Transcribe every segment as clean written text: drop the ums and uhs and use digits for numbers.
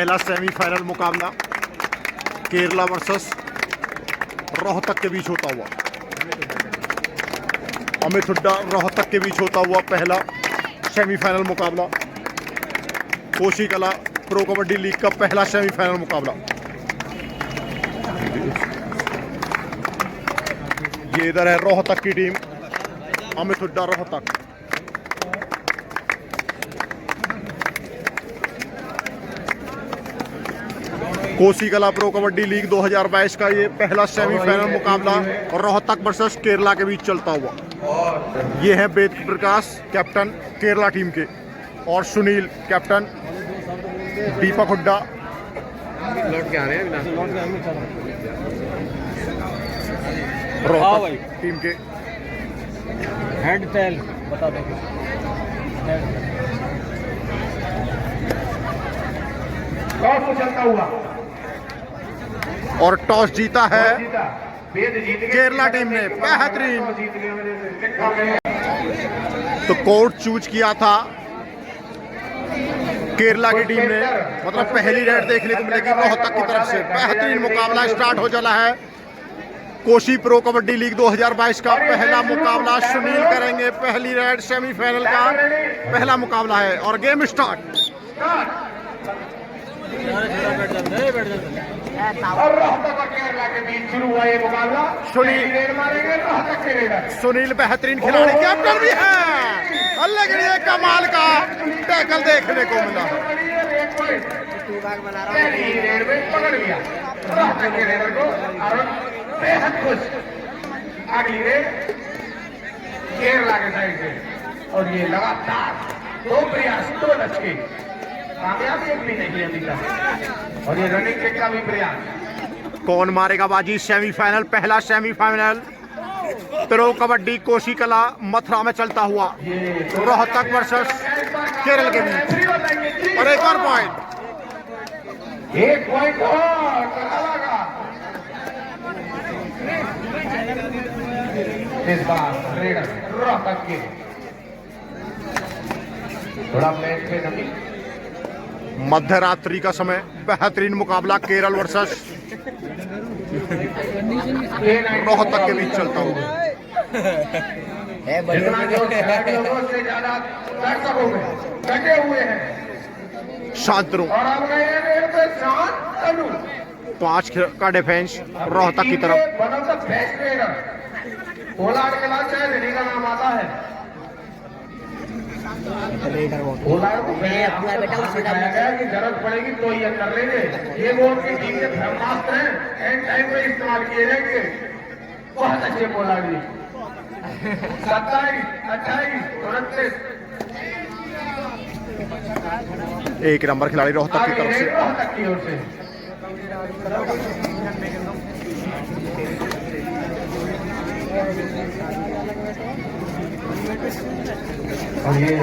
पहला सेमीफाइनल मुकाबला केरला वर्सेस रोहतक के बीच होता हुआ, अमित हुड्डा रोहतक के बीच होता हुआ पहला सेमीफाइनल मुकाबला, कोशी कला प्रो कबड्डी लीग का पहला सेमीफाइनल मुकाबला। ये इधर है रोहतक की टीम, अमित हुड्डा रोहतक। कोसी कला प्रो कबड्डी लीग 2022 का ये पहला सेमीफाइनल मुकाबला रोहतक वर्सेस केरला के बीच चलता हुआ। ये है वेद प्रकाश कैप्टन केरला टीम के और सुनील कैप्टन, दीपक हुड्डा लौट के आ रहे हैं रोहतक टीम के। हेड टेल बता दो। टॉस चलता हुआ और टॉस जीता है केरला टीम ने, बेहतरीन। तो कोर्ट चूज किया था केरला की टीम ने, मतलब पहली रेड देखने को मिलेगी रोहतक की तरफ से। बेहतरीन मुकाबला स्टार्ट हो चला है। कोशी प्रो कबड्डी लीग 2022 का पहला मुकाबला सुनील करेंगे। पहली रेड सेमीफाइनल का पहला मुकाबला है और गेम स्टार्ट। और रोहतक और केरला के बीच शुरू हुआ ये मुकाबला। सुनील रेड मारेंगे रोहतक के रेडर। सुनील बेहतरीन खिलाड़ी, कैप्टन भी है। अल्लाह के लिए कमाल का टैकल देखने को मिला। रेड में पकड़ लिया रोहतक के रेडर को और बेहद खुश। अगली रेड केरला के साइड से और ये लगातार 2 प्रयास 2 लक्ष्य कामयाबी भी नहीं अभी तक और ये रनिंग किक का भी प्रयास। कौन मारेगा बाजी? सेमीफाइनल, पहला सेमीफाइनल प्रो कबड्डी कोशी कला मथुरा में चलता हुआ रोहतक वर्सेस केरल के बीच। और एक और पॉइंट, एक पॉइंट और कराला का। इस बार रेडर रोहतक के थोड़ा मैच में नमी। मध्य रात्रि का समय, बेहतरीन मुकाबला केरल वर्सेस रोहतक के बीच चलता हुआ। जितना जो खिलाड़ियों से ज्यादा दर्शकों में डटे हुए हैं। शांतनु और अब गए रेड पे शांतनु 5 का डिफेंस रोहतक की तरफ। One of the best raider Pollard के बाद शायद इन्हीं का नाम आता है। पोलार्ड को अपना बेटा की जरूरत पड़ेगी तो ये कर लेंगे। ये वो उनकी टीम के ब्रह्मास्त्र हैं, एंड टाइम पे इस्तेमाल किए जाएंगे। बहुत अच्छे पोलार्ड जी। 27, 28, 29 एक नंबर खिलाड़ी रोहतक की तरफ से। रोहतक की ओर से और ये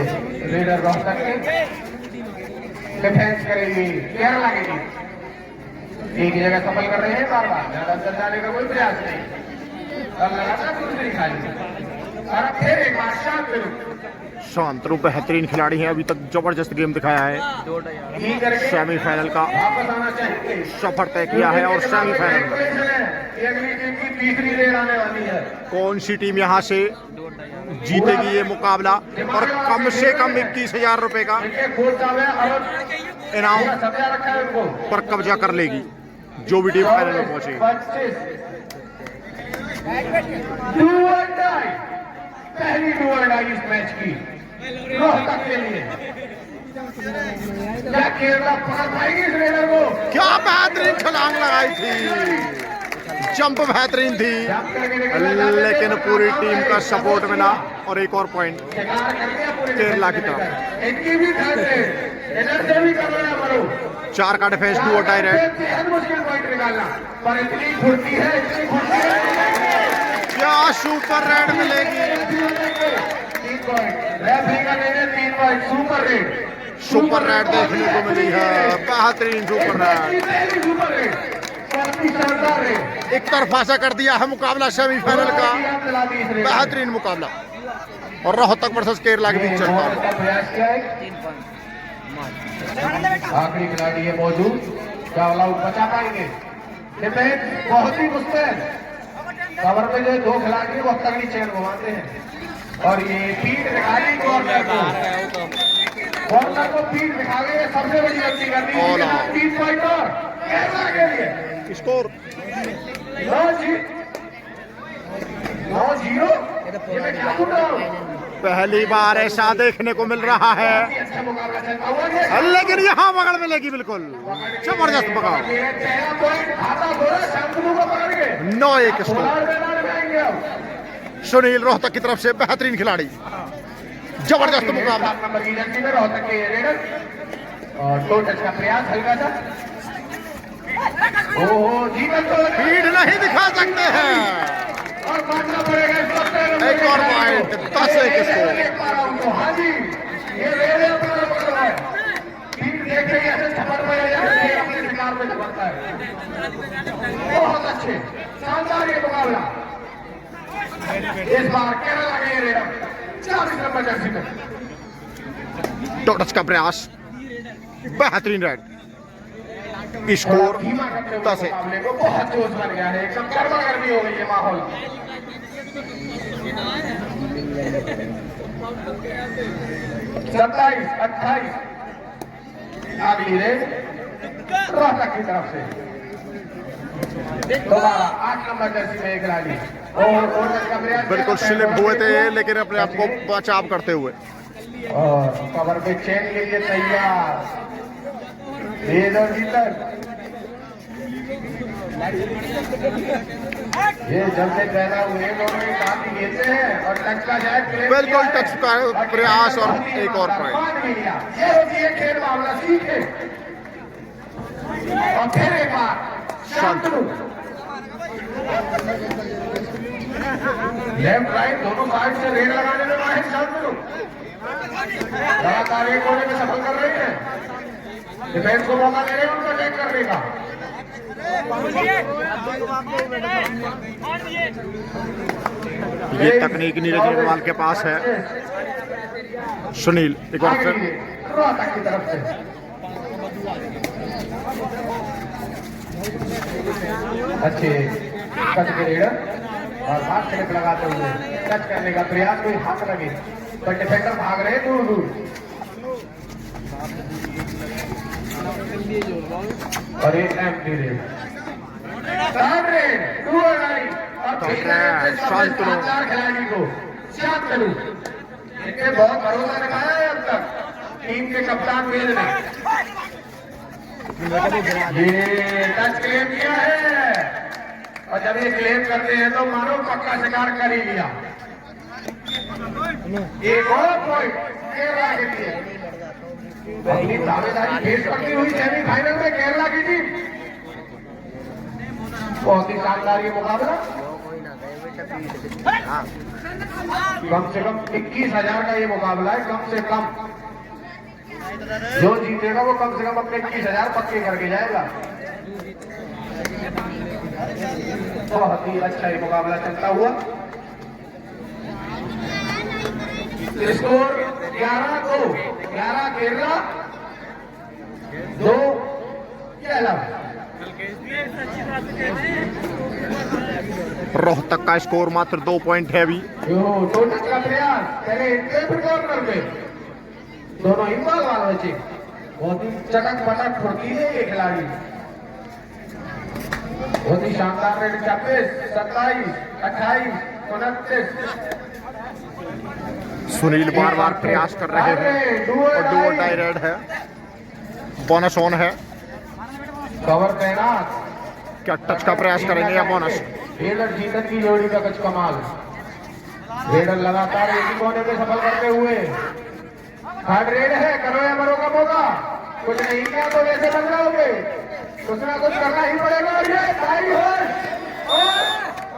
रेडर रोहतक के डिफेंस करेगी केरला की टीम। एक ही जगह सफल कर रहे हैं, बार बार ज्यादा अंदर जाने का कोई प्रयास नहीं। अब लगातार दूसरी खाली और अब फिर एक बार शांतनु बेहतरीन खिलाड़ी हैं, अभी तक जबरदस्त गेम दिखाया है। सेमीफाइनल का वापस आना चाहिए। सफर तय किया है और सेमीफाइनल अगली टीम की तीसरी रेड आने वाली है। कौन सी टीम यहां से जीतेगी ये मुकाबला और कम से कम 21,000 रुपए का इनाम पर कब्जा कर लेगी जो भी टीम फाइनल में पहुंचेगी। पहली डू और डाई इस मैच की रोहतक के लिए। क्या केरला पकड़ पाएगी इस रेडर को? क्या बेहतरीन छलांग लगाई थी, जंप बेहतरीन थी, लेकिन पूरी टीम का सपोर्ट मिला। और एक और पॉइंट केरला की तरफ। इनकी भी भी करना पड़ो। 4 का डिफेंस, 2 और डायरेक्ट। बेहद मुश्किल पॉइंट निकालना, पर इतनी फुर्ती है, इतनी फुर्ती है। क्या सुपर रेड मिलेगी? 3 पॉइंट रेफरी का लेने, 3 point super red. Super red देखने को मिली है, बेहतरीन सुपर रेड। एक तरफा सा कर दिया है मुकाबला सेमीफाइनल का, बेहतरीन मुकाबला और रोहतक वर्सेस केरला के बीच चलता है। आखिरी खिलाड़ी है मौजूद, क्या ऑल आउट बचा पाएंगे? डिफेंस बहुत ही मुश्किल, कवर पे जो दो खिलाड़ी वो तगड़ी चेन घुमाते हैं और ये पीठ दिखा दी कॉर्नर को पीठ दिखा गए, सबसे बड़ी गलती कर दी। 3 पॉइंट और केरला के लिए स्कोर 9-0। ये मैं क्या बोल रहा हूँ? पहली बार ऐसा देखने को मिल रहा है, अच्छा मुकाबला चलता हुआ, लेकिन यहाँ पकड़ मिलेगी बिल्कुल जबरदस्त पकड़। पहला पॉइंट खाता बोला शांतनु को पकड़ के 9-1 स्कोर। मैदान में आएंगे अब। सुनील रोहतक की तरफ से बेहतरीन खिलाड़ी, जबरदस्त मुकाबला। 7 नंबर की जर्सी में रोहतक के रेडर और दो टच का प्रयास हल्का सा। ओहो जीवन तो भीड़ नहीं दिखा सकते हैं। और मानना पड़ेगा इस वक्त एक और पॉइंट 10-1 स्कोर। देख पा रहा हूं तो हाँ जी, ये रेलवे अपना पकड़ रहा है। भीड़ देखते ही ऐसे छपड़ पड़े जाते हैं, अपने शिकार में छपड़ता है। बहुत अच्छे शानदार ये मुकाबला। इस बार केरला के रेडर 40 नंबर जर्सी में टोटस का प्रयास, बेहतरीन रेड। स्कोर 10-1। मुकाबले को बहुत जोश बन गया है, एकदम गर्मा गर्मी हो गई है माहौल। 27-28 अगली रेड रोहतक की तरफ से। दोबारा 8 नंबर जर्सी में एक खिलाड़ी और बिल्कुल स्लिप हुए थे, लेकिन अपने आप को बचाव करते हुए और कवर पे चेन के लिए तैयार। इधर भीतर ये जब से पैदा हुए दोनों ही काफी लेते हैं और टच का जाए बिल्कुल टच का प्रयास और एक और पॉइंट। ये होती है खेल मामला, सीखे और फिर एक बार शांतनु लेफ्ट राइट दोनों साइड से रेड लगाने में माहिर शांतनु लगातार एक कोने में सफल कर रहे हैं। डिफेंस को मौका दे रहे हैं उनको चेक करने का। ये तकनीक नीरज अग्रवाल के पास है। सुनील एक बार फिर रोहतक की तरफ से अच्छे कट के रेडर और हाथ स्लिप लगाते हुए टच करने का प्रयास, कोई हाथ लगे पर डिफेंडर भाग रहे हैं दूर दूर। और एक एम्प्टी रेड, थर्ड रेड, 2 और 9 और शांतनु खिलाड़ी को शांतनु इनके बहुत भरोसा दिखाया है अब तक टीम के कप्तान वेद ने। ये टच क्लेम किया है और जब ये क्लेम करते हैं तो मानो पक्का शिकार कर ही लिया। एक और पॉइंट केरला के लिए। अपनी दावेदारी पेश करती हुई सेमीफाइनल में केरला की टीम, बहुत ही शानदार ये मुकाबला। कम से कम 21,000 का ये मुकाबला है, कम से कम जो जीतेगा वो कम से कम अपने 21,000 पक्के करके जाएगा। बहुत ही अच्छा ये मुकाबला चलता हुआ। स्कोर 11-2, 11 केरला 2 केरला। रोहतक का स्कोर मात्र 2 पॉइंट है अभी। टोटल का प्रयास पहले फिर कॉर्नर पे दोनों ही बॉल वाले बच्चे, बहुत ही चटक पटक फुर्तीले ये खिलाड़ी, बहुत ही शानदार रेड। 26, 27, 28, 29। सुनील बार बार प्रयास कर रहे हैं और 2 और डाई रेड है, बोनस ऑन है। कवर तैनात, क्या टच का प्रयास करेंगे या बोनस? रेडर जीतन की जोड़ी का कुछ कमाल। रेडर लगातार एक ही कोने में सफल करते हुए। थर्ड रेड है, करो या मरो का मौका, कुछ नहीं किया तो वैसे बन जाओगे, कुछ ना कुछ करना ही पड़ेगा। और ये थाई होल्ड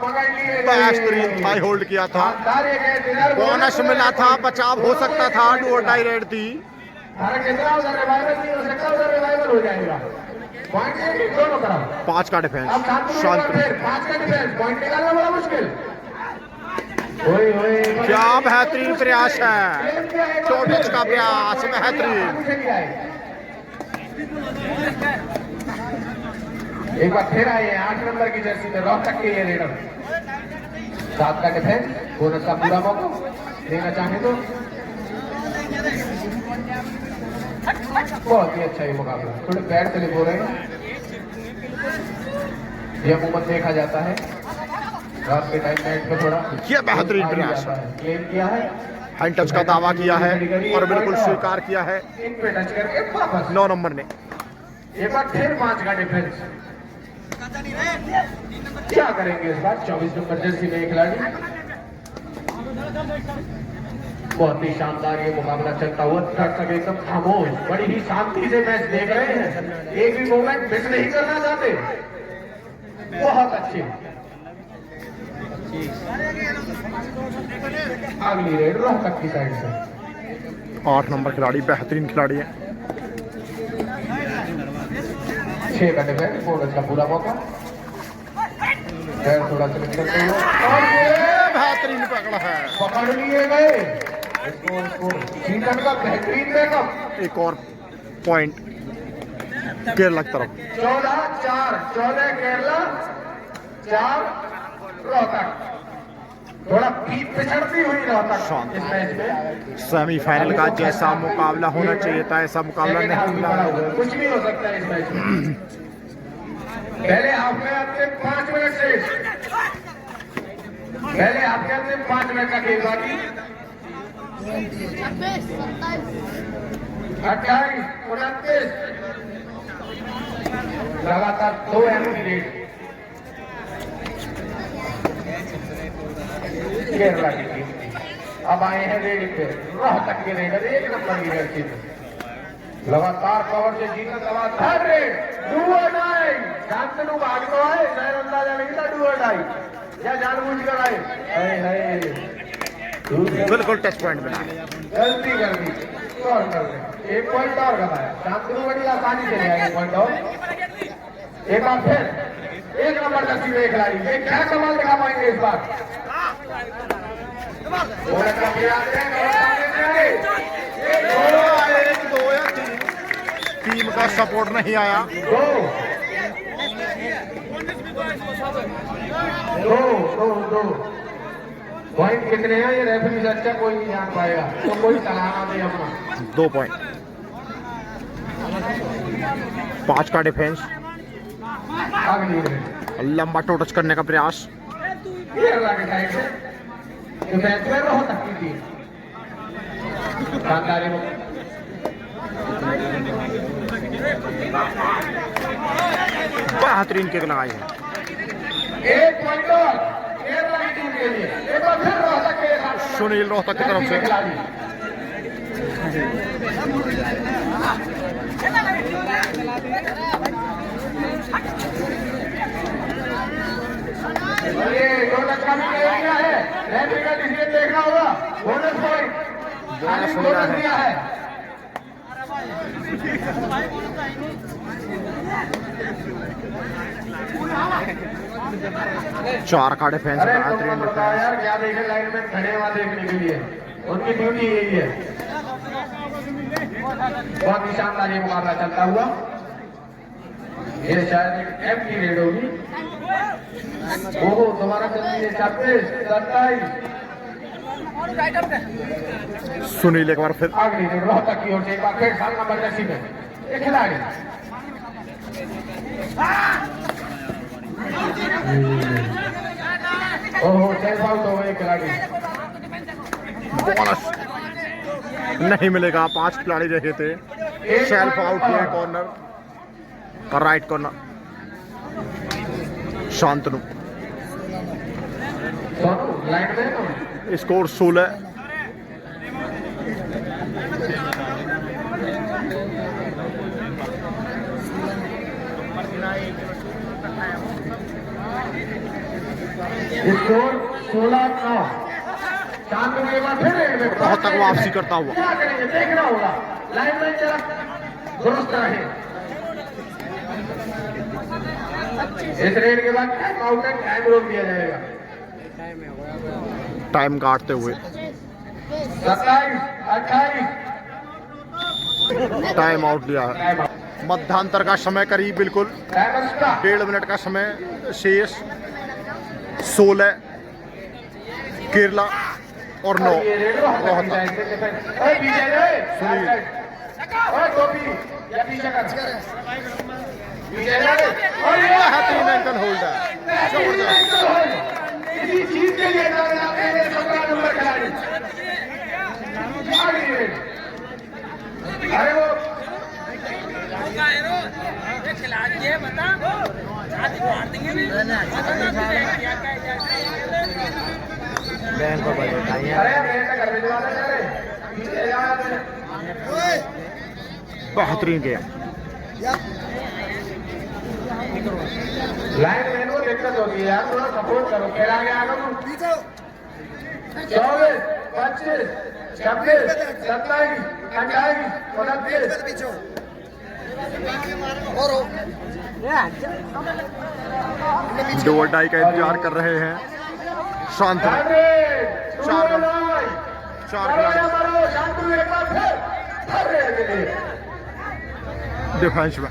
पकड़ लिए, बेहतरीन थाई होल्ड किया था, बोनस मिला था, बचाव हो सकता था। 2 और डाई रेड थी। कितना उधर रिवाइवल नहीं हो सकता, उधर रिवाइवल हो जाएगा। पॉइंट दोनों तरफ 5 का डिफेंस, अब शांत 5 का डिफेंस, पॉइंट निकालना बड़ा मुश्किल। क्या बेहतरीन प्रयास है, टोटच का प्रयास बेहतरीन। एक बार फिर आए हैं 8 नंबर की जर्सी में रोहतक के ये रेडर। 7 का डिफेंस, बोनस का पूरा मौका देना चाहें तो बहुत ही अच्छा ये मुकाबला। थोड़े बैट चले हो रहे हैं, ये अमूमन देखा जाता है रात के टाइम मैच में। थोड़ा ये बेहतरीन प्रयास है, क्लेम किया है, हैंड टच का दावा किया है और बिल्कुल स्वीकार किया है इन पे टच करके वापस। 9 नंबर ने। एक बार फिर 5 का डिफेंस, क्या करेंगे इस बार 24 नंबर जर्सी में एक खिलाड़ी। बहुत ही शानदार ये मुकाबला चलता हुआ, दर्शक एकदम खामोश, बड़ी ही शांति से मैच देख रहे हैं, एक भी मोमेंट मिस नहीं करना चाहते। बहुत अच्छे। अगली रेड रोहतक की साइड से 8 नंबर खिलाड़ी बेहतरीन खिलाड़ी है। 6 का डिफेंस, बोनस का पूरा मौका, पैर थोड़ा चलित करते हुए और ये बेहतरीन पकड़ है, पकड़ लिए गए। सीजन का बेहतरीन बैकअप। एक और पॉइंट केरला की तरफ। 14-4, 14 केरला, 4 रोहतक। थोड़ा पिछड़ती हुई रोहतक इस मैच में। सेमीफाइनल का जैसा मुकाबला होना चाहिए था ऐसा मुकाबला नहीं मिला। कुछ भी हो सकता है इस मैच में। पहले हाफ में आपके 5 मिनट से, पहले आपके अंदर 5 मिनट का खेल बाकी। 28, 29 लगातार 2 एमपी रेड केरला की टीम। अब आए हैं रेड पे रोहतक के रेडर, 1 नंबर की जर्सी में लगातार कवर से जीतना दवा। थर्ड रेड डू और डाई, शांतनु भाग तो है, शायद अंदाजा नहीं था डू और डाई या जानबूझ कर आए। बिल्कुल टच पॉइंट बना, गलती कर दी, स्कोर कर दे। 1 पॉइंट और गवाया, शांतनु बड़ी आसानी से ले आए 1 पॉइंट और। एक बार फिर 1 नंबर जर्सी में खिलाड़ी, ये क्या कमाल दिखा पाएंगे इस बार। टीम का सपोर्ट नहीं आया। दो पॉइंट कितने हैं ये रेफरी से अच्छा कोई नहीं जान पाएगा, तो कोई चलाना नहीं अपना। 2 पॉइंट। 5 का डिफेंस, अगली लंबा टो टच करने का प्रयास। केरला के साइड से डिफेंस में रोहतक की टीम शानदार बेहतरीन किक लगाई है। 1 पॉइंट और केरला की टीम के लिए। एक बार फिर रोहतक के साथ सुनील रोहतक की तरफ से। ये बोनस का भी एरिया है, रेफरी का डिसीजन देखना होगा। बोनस पॉइंट, बोनस दिया है। चार का डिफेंस, बेहतरीन डिफेंस। यार क्या देखे, लाइन में खड़े वहां देखने के लिए, उनकी ड्यूटी यही है। बहुत ही शानदार ये मुकाबला चलता हुआ। ये शायद एक एमपी रेड होगी। ओहो, तुम्हारा जल्दी है 26, 27। सुनील एक बार फिर। अगली रेड रोहतक की ओर से एक बार फिर 7 नंबर जर्सी में एक खिलाड़ी। ओहो, सेल्फ आउट हो गए खिलाड़ी। बोनस नहीं मिलेगा, 5 खिलाड़ी रहे थे। सेल्फ आउट किया कॉर्नर और राइट कॉर्नर। शांतनु लाइन में स्कोर 16। स्कोर 16-9। शांतनु एक बार फिर बहुत तक वापसी करता हुआ। क्या करेंगे देखना होगा, लाइन में जरा दुरुस्त रहे। इस रेड के बाद टाइम आउट है, टाइम रोक दिया जाएगा। टाइम काटते हुए 27, 28 टाइम आउट दिया है। Time out. मध्यांतर का समय करीब बिल्कुल डायमंड्स का 1.5 मिनट का समय शेष। 16 केरला और 9 ये रेडो हटा रोहतक। दिया इसे डिफेंस। ओए पीछे रे सुनील। ओए टोपी या पीछे कर पीछे रे और ये बेहतरीन एंकल होल्ड है, जबरदस्त। इसी चीज के लिए जाने जाते हैं 17 नंबर खिलाड़ी। अरे वो खिलाड़ी है बता शादी मार देंगे बैंक को बताइए। अरे बेटा घर भिजवा दे रे पीछे जा बेहतरीन गेम। लाइन में वो दिक्कत होती है यार, थोड़ा सपोर्ट करो। खेला गया आगे 24 25 26 27 28 29 डो और डाई का इंतजार कर रहे हैं शांत। चार डिफेंस में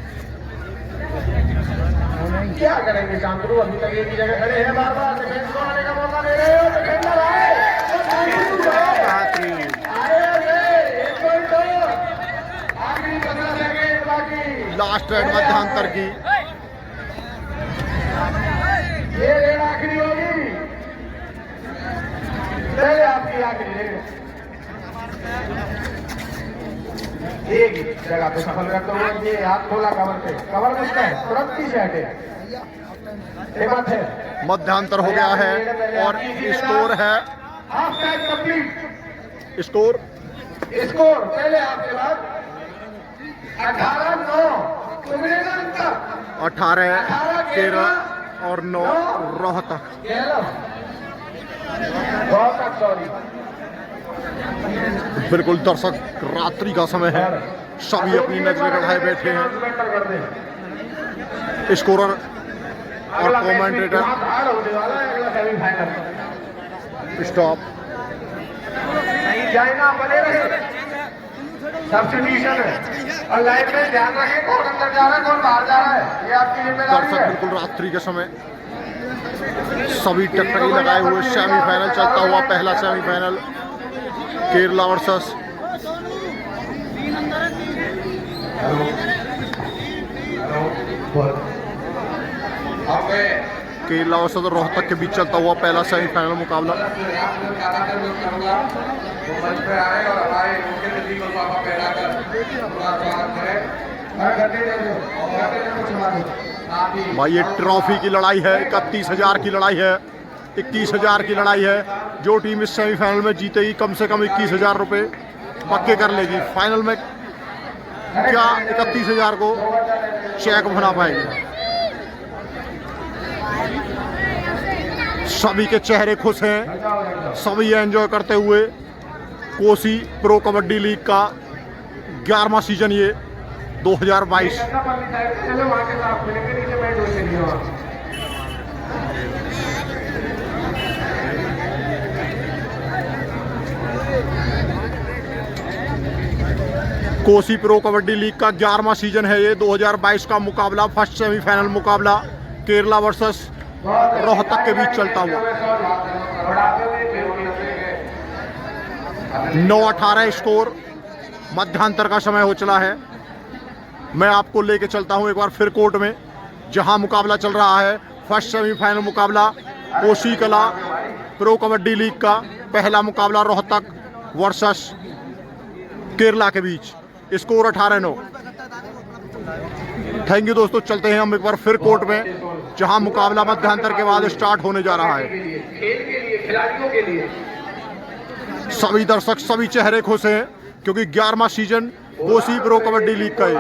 क्या करेंगे शांतनु? अभी तक एक ही जगह खड़े हैं, बार बार डिफेंस को आने का मौका दे रहे हो। डिफेंडर आए बेहतरीन। एक पॉइंट आखिरी 15 सेकंड बाकी। लास्ट रेड मध्यांतर की। ये रेड आखिरी होगी, पहले आपकी आखिरी रेड। एक जगह पे सफल करते हुए ये हाथ खोला कवर पे, कवर किसका है? तुरंत पीछे हटे। एक बात है, मध्यांतर हो गया है और स्कोर है half time complete. Score score पहले आपके बाद 18-9 तुम्हें अंतर 18 केरल और 9 रोहतक। बहुत सॉरी। बिल्कुल दर्शक, रात्रि का समय है, सभी अपनी नजरें गड़ाए बैठे हैं। स्कोरर और कमेंटेटर स्टॉप। चाइना बने रहे, सब्स्टिट्यूशन है और लाइन में ध्यान रखें कौन अंदर जा रहा है कौन बाहर जा रहा है, ये आपकी जिम्मेदारी दर्शक है। बिल्कुल रात्रि के समय सभी टक्करी लगाए हुए सेमीफाइनल चलता हुआ पहला semifinal Kerala versus Kerala versus Rohtak के बीच चलता हुआ पहला सेमीफाइनल मुकाबला। भाई ये ट्रॉफी की लड़ाई है, 31,000 की लड़ाई है, 21,000 की लड़ाई है। जो टीम इस सेमीफाइनल में जीतेगी कम से कम 21,000 रुपये पक्के कर लेगी। फाइनल में क्या 31,000 को चेक बना पाएगी? सभी के चेहरे खुश हैं, सभी एंजॉय करते हुए कोसी प्रो कबड्डी लीग का 11वां सीजन ये 2022। चलो वहाँ के साथ मिलेंगे, नीचे बैठ हो चलिए वहाँ। कोसी प्रो कबड्डी लीग का 11वां सीजन है ये 2022 का मुकाबला। फर्स्ट सेमीफाइनल मुकाबला केरला वर्सेस रोहतक के बीच चलता हुआ। 9-18 स्कोर, मध्यांतर का समय हो चला है। मैं आपको लेके चलता हूं एक बार फिर कोर्ट में, जहां मुकाबला चल रहा है। फर्स्ट सेमीफाइनल मुकाबला कोसी कला प्रो कबड्डी लीग का पहला मुकाबला रोहतक वर्सेस केरला के बीच। स्कोर 18-9। थैंक यू दोस्तों, चलते हैं हम एक बार फिर कोर्ट में, जहां मुकाबला मध्यांतर के बाद स्टार्ट होने जा रहा है। खेल के लिए, खिलाड़ियों के लिए सभी दर्शक, सभी चेहरे खुश हैं क्योंकि 11वां सीजन कोसी प्रो कबड्डी लीग का है।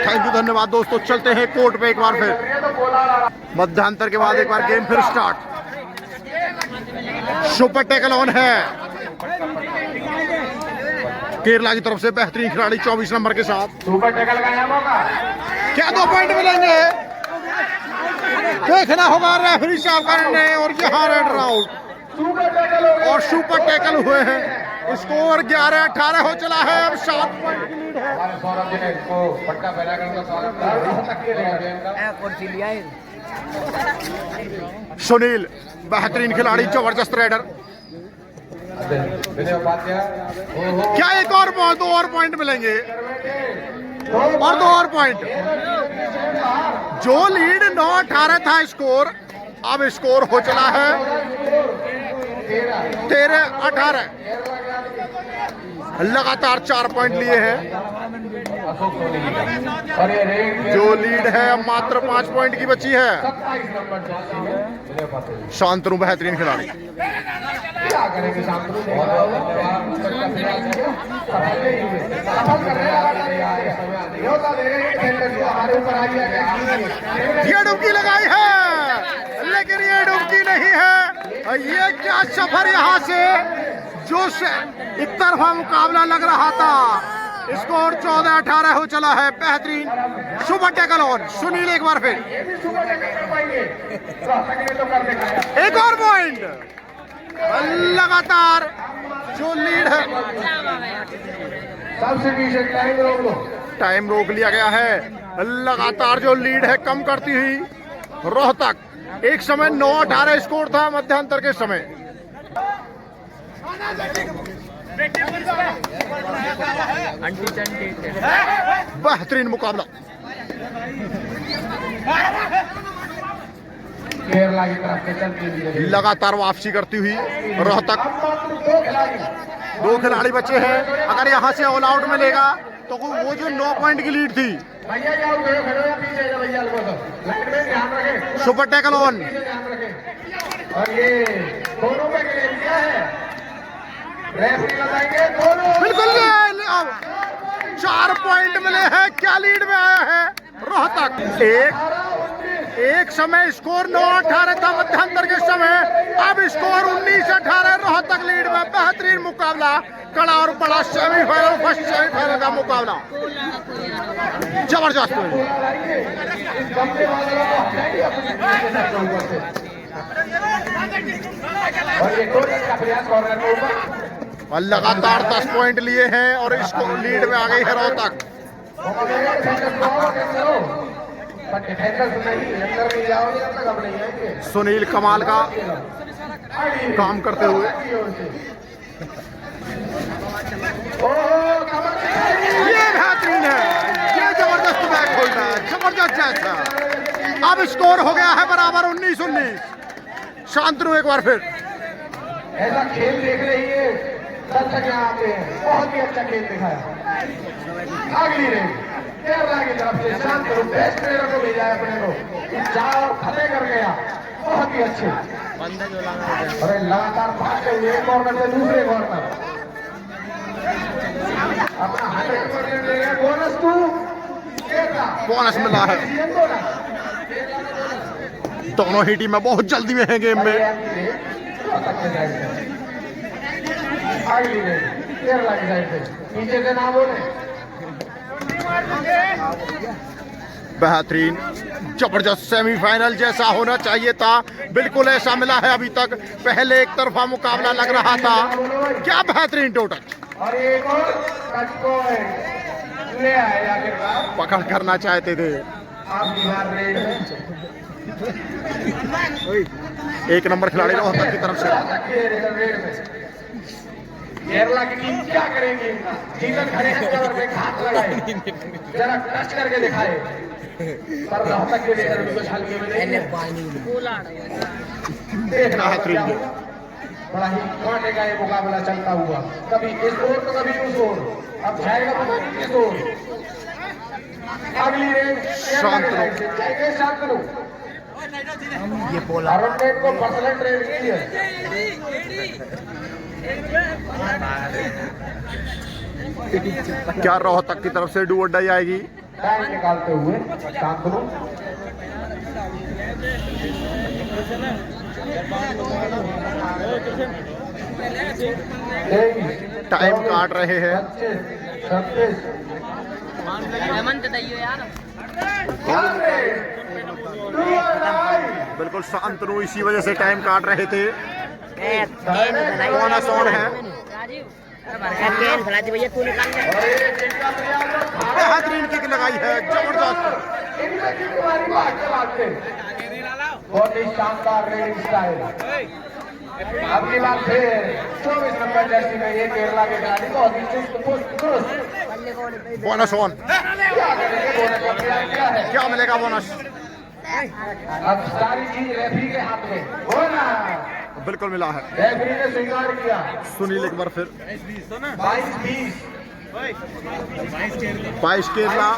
थैंक यू, धन्यवाद दोस्तों। चलते हैं कोर्ट पे एक बार फिर। मध्यांतर के बाद एक बार गेम फिर स्टार्ट। सुपर टैकल ऑन है केरला की तरफ से बेहतरीन खिलाड़ी 24 नंबर के साथ। सुपर टैकल का है मौका। क्या 2 पॉइंट मिलेंगे? देखना होगा रेफरी साहब का निर्णय। और यहाँ रेड राउंड सुपर टैकल हो गया। और सुपर टैकल हुए हैं स्कोर 11-18 हो चला है। अब 7 पॉइंट की लीड है। हमारे सौरभ जी ने इसको पटका पहना कर उनका स्वागत कर रोहतक के लिए सुनील बेहतरीन खिलाड़ी, जबरदस्त राइडर। विनय उपाध्याय क्या एक और 2 और पॉइंट मिलेंगे और 2 और पॉइंट। जो लीड 9-18 था स्कोर, अब स्कोर हो चला है 13-18। लगातार 4 पॉइंट लिए हैं। अशोक सोनी और ये रेड जो लीड है अब मात्र 5 पॉइंट की बची है। 27 नंबर जर्सी में विनय उपाध्याय शांतनु बेहतरीन खिलाड़ी। क्या करेंगे शांतनु? बहुत धन्यवाद। उसका प्रयास किया, सफल नहीं हुए। सफल कर रहे हैं, न्योता दे रहे हैं, खेल को हमारे ऊपर आ गया है। ये डुबकी लगाई है, लेकिन ये डुबकी नहीं है। ये क्या सफर यहाँ से जो एक तरफा मुकाबला लग रहा था। स्कोर 14-18 हो चला है। बेहतरीन सुपर टैकल ऑन सुनील एक बार फिर। ये भी सुपर टैकल कर पाएंगे। रोहतक ने तो कर दिखाया। एक और पॉइंट। लगातार जो लीड है, सबसे पीछे टाइम रोक लो। टाइम रोक लिया गया है। लगातार जो लीड है कम करती हुई रोहतक। एक समय 9-18 स्कोर था मध्यांतर के समय। बेहतरीन मुकाबला। केरला की तरफ से चलती हुई लगातार वापसी करती हुई रोहतक। अब मात्र 2 खिलाड़ी 2 खिलाड़ी बचे हैं। अगर यहाँ से ऑल आउट मिलेगा तो वो जो 9 पॉइंट की लीड थी। भैया क्या खड़ो या पीछे जा भैया को तो लाइन में ध्यान रखें, सुपर टैकल ऑन। पीछे ध्यान रखें। और ये दोनों पे क्लेम किया है, रेफरी लगाएंगे दोनों। बिल्कुल 4 पॉइंट मिले हैं। क्या लीड में आया है रोहतक। एक समय स्कोर 9-18 था मध्यांतर के समय, अब स्कोर 19-18 रोहतक लीड में। बेहतरीन मुकाबला, कड़ा और बड़ा सेमीफाइनल, फर्स्ट सेमीफाइनल का मुकाबला जबरदस्त। गमले वाले को हटाएंगे अपने ऊपर से। और ये टोटल का प्रयास कॉर्नर के ऊपर। और लगातार 10 पॉइंट लिए हैं और इसको लीड में आ गई है रोहतक। डिफेंडर्स नहीं, अंदर नहीं जाओगे तब तक हम नहीं आएंगे। सुनील कमाल का काम करते हुए। ये बेहतरीन है, ये जबरदस्त बैक होल्डर, जबरदस्त जैच है। अब स्कोर हो गया है बराबर 19-19। शांतनु एक बार फिर। ऐसा खेल देख रही है, दर्शक यहाँ आते हैं। बहुत ही अच्छा खेल दिखाया। अगली रेस केरला की तरफ से शांतनु बेस्ट प्लेयर को भेजा है अपने को। जाओ फतेह कर गया, बहुत ही अच्छे। अरे लगातार भागते हुए एक कॉर्नर से दूसरे कॉर्नर अपना 100% ले गया। बोनस टू केरला, बोनस मिला है। दोनों ही टीमें बहुत जल्दी में है गेम में। अगली रेस केरला की साइड से, नीचे से ना बोले। बेहतरीन जबरदस्त सेमीफाइनल जैसा होना चाहिए था, बिल्कुल ऐसा मिला है अभी तक। पहले एक तरफा मुकाबला लग रहा था। क्या बेहतरीन टोटल। और एक और टच पॉइंट ले आए आखिरकार। पकड़ करना चाहते थे। आपकी बात रेड में 1 नंबर खिलाड़ी रोहतक की तरफ से। रेड में केरला की टीम क्या करेगी? जीतन खड़े हैं कवर पे, हाथ लगाए, जरा टच करके दिखाए। पर रोहतक के रेडर भी कुछ हल्के में नहीं है। देखना है क्या होगा। बड़ा ही कांटे का ये मुकाबला चलता हुआ, कभी इस ओर तो कभी उस ओर। अब जाएगा तो इस ओर। अगली रेस केरला के साइड से जाएंगे शांतनु। ये पोला अरुण ने इनको पर्सनल ट्रेनिंग की है। क्या रोहतक की तरफ से डू और डाई आएगी? टाइम निकालते हुए शांतनु। टाइम काट रहे हैं। 26, 26। बिल्कुल शांतनु इसी वजह से टाइम काट रहे थे। बोनस ऑन है। भैया तू निकाल ले। और ये जिनका प्रयास बेहतरीन किक लगाई है, जबरदस्त। इनमें की तुम्हारी बात के वास्ते बहुत ही शानदार रेडिंग स्टाइल। अब की बात फिर 24 नंबर जर्सी में ये केरला के खिलाड़ी बहुत ही चुस्त पुस्त बोनस ऑन, क्या करेंगे, बोनस का प्रयास क्या है। क्या मिलेगा बोनस? अब सारी चीज रेफरी के हाथ में होना। बिल्कुल मिला है। रेफरी ने स्वीकार किया। सुनील एक बार फिर 22-20 22 केरला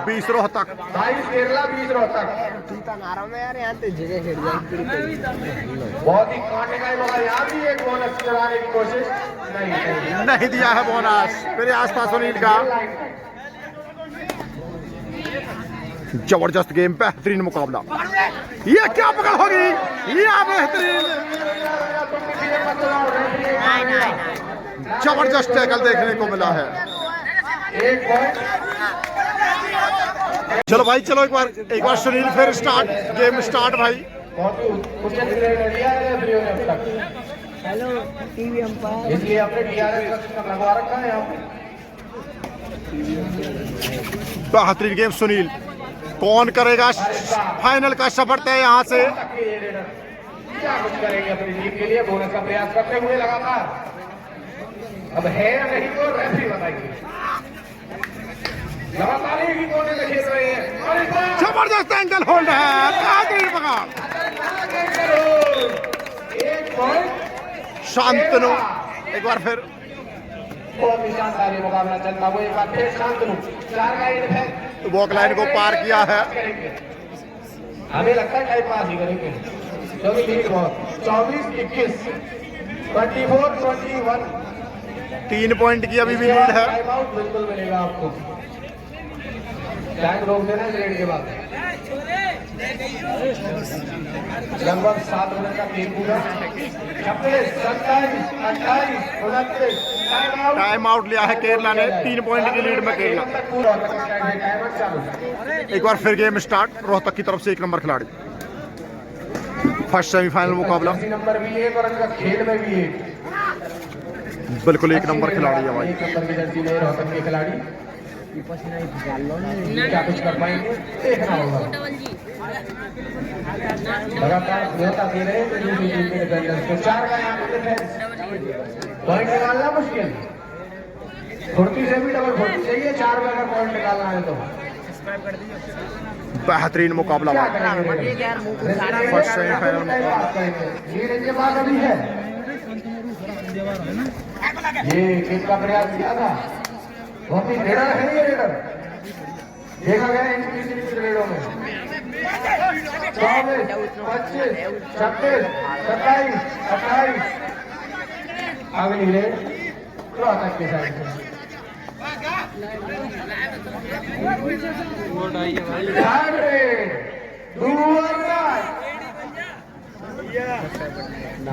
20 रोहतक। 22 केरला 20 रोहतक। बहुत ही कांटे का ही मौका, यहाँ भी एक बोनस चलाने की कोशिश नहीं दिया है बोनस। प्रयास था सुनील का। जबरदस्त गेम, बेहतरीन मुकाबला। ये क्या पकड़ होगी, ये बेहतरीन जबरदस्त टैकल देखने को मिला है। एक पॉइंट। चलो भाई, चलो एक बार सुनील फिर स्टार्ट, गेम स्टार्ट भाई। बहुत ही उचित निर्णय लिया है रेफरियों ने अब तक। Hello TV umpire. इसलिए अपने DRS का सिस्टम लगवा रखा है यहाँ पे। बेहतरीन गेम सुनील। कौन करेगा फाइनल का सफर तय यहाँ से? क्या कुछ करेंगे अपनी टीम के लिए, बोनस का प्रयास करते हुए लगातार। अब है या नहीं तो रेफरी बताएंगे। लगातार एक ही कोने में खेल रहे हैं। जबरदस्त एंगल होल्ड है, बेहतरीन पकड़। एक पॉइंट। शांतनु एक बार फिर। बहुत ही शानदार ये मुकाबला चलता हुआ एक बार फिर शांतनु 4 का एंड है। वॉक लाइन को पार किया है। हमें लगता है टाइम पास ही करेंगे क्योंकि लीड बहुत 24-21 24-21 3 पॉइंट की अभी भी लीड है। टाइम आउट बिल्कुल मिलेगा आपको। टाइम रोक देना इस रेड के बाद। लगभग 7 मिनट का गेम पूरा। 26, 27, 28, 29 टाइम आउट लिया है केरला ने। 3 पॉइंट की लीड में केरला। एक बार फिर गेम स्टार्ट। रोहतक की तरफ से 1 नंबर खिलाड़ी। फर्स्ट सेमीफाइनल मुकाबला। नंबर भी 1 और इनका खेल में भी 1। बिल्कुल 1 नंबर खिलाड़ी है भाई। 1 नंबर की जर्सी में रोहतक के खिलाड़ी क्या कुछ कर पाएंगे, देखना होगा। लगातार न्योता दे रहे हैं दूसरी टीम के डिफेंडर्स को। 4 का यहाँ पे डिफेंस। पॉइंट निकालना मुश्किल, फुर्ती से भी डबल फुर्ती चाहिए। 4 में अगर पॉइंट निकालना है तो बेहतरीन मुकाबला क्या भाई। करेंगे। फर्स्ट सेमीफाइनल मुकाबला। लीड इनके पास अभी है। ये किक का प्रयास किया था। बहुत ही रेडर है ये रेडर, देखा गया इन रेडरों में। 24, 25, 26, 27, 28 अगली रेड रोहतक के साइड से। थर्ड रेड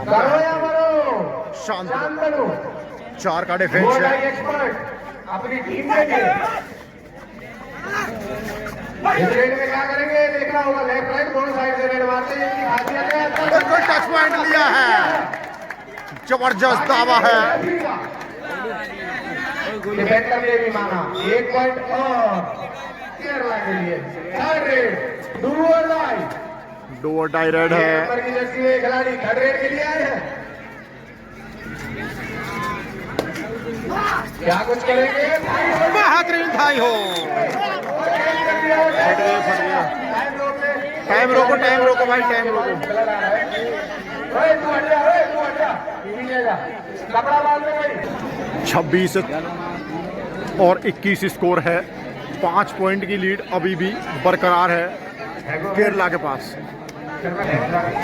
करो या मरो, शांतनु 4 का डिफेंस है। एक्सपर्ट अपनी टीम के लिए इस रेड में क्या करेंगे देखना होगा। लेफ्ट राइट दोनों साइड से रेड मारते हैं, इनकी खासियत है। बिल्कुल टच पॉइंट लिया है, जबरदस्त दावा है। डिफेंडर ने भी माना 1 पॉइंट और केरला के लिए। थर्ड रेड डू और डाई। डू और डाई रेड है। नंबर की जर्सी में खिलाड़ी थर्ड रेड के लिए आए हैं। क्या कुछ करेंगे, बेहतरीन थाई हो। फट गया। टाइम रोको भाई, टाइम रोको। कपड़ा बांध ले भाई। 26 और 21 स्कोर है। 5 पॉइंट की लीड अभी भी बरकरार है केरला के पास।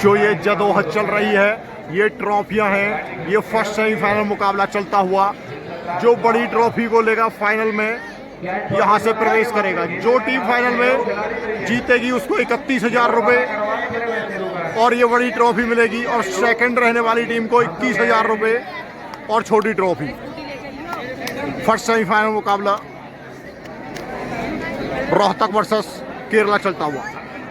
जो ये जदोजहद चल रही है, ये ट्रॉफियां हैं, ये फर्स्ट सेमीफाइनल मुकाबला चलता हुआ जो बड़ी ट्रॉफी को लेगा फाइनल में यहाँ से प्रवेश करेगा। जो टीम फाइनल में जीतेगी उसको 31,000 रुपये और ये बड़ी ट्रॉफी मिलेगी, और सेकंड रहने वाली टीम को 21,000 रुपये और छोटी ट्रॉफी। फर्स्ट सेमीफाइनल मुकाबला रोहतक वर्सेस केरला चलता हुआ।